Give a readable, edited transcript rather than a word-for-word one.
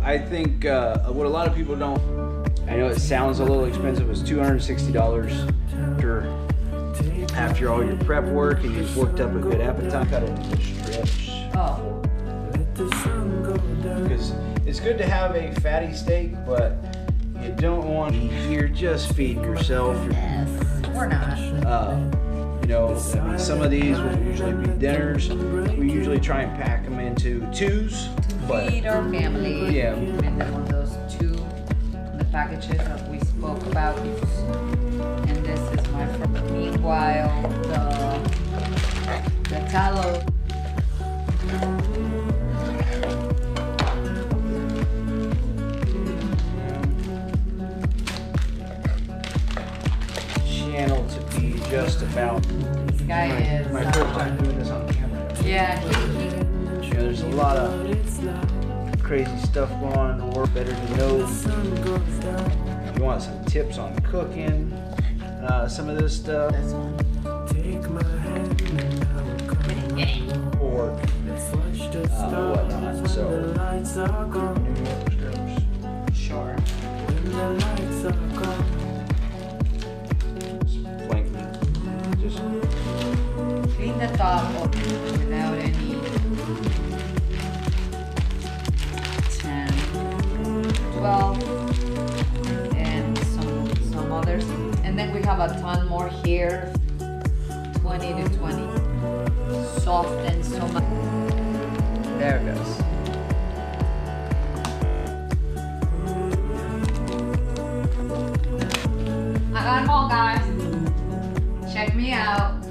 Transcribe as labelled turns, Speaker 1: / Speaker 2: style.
Speaker 1: I think what a lot of people don't, I know it sounds a little expensive, it's $260 after all your prep work and you've worked up a good appetite. Cut it into strips.
Speaker 2: Oh.
Speaker 1: Because it's good to have a fatty steak, but you don't want, you're just feeding yourself.
Speaker 2: Yes, we're not.
Speaker 1: You know, I mean, some of these will usually be dinners. We usually try and pack them into twos.
Speaker 2: To feed our family.
Speaker 1: Yeah.
Speaker 2: And then on those two, the packages that we spoke about. And this is my friend. Meanwhile, the tallow.
Speaker 1: Channel to be just about.
Speaker 2: This guy is.
Speaker 1: My first time doing this on camera.
Speaker 2: Yeah,
Speaker 1: You know, there's a lot of crazy stuff going on in the world. Better to know. If you want some tips on cooking, some of this stuff.
Speaker 2: this one.
Speaker 1: Or whatnot. So,
Speaker 2: Sure.
Speaker 1: flank me. Just
Speaker 2: Clean the top without any 10, 12, and some others. And then we have a ton more here, 20 to 20. Soft and so much. There it goes. I got them all, guys. Check me out.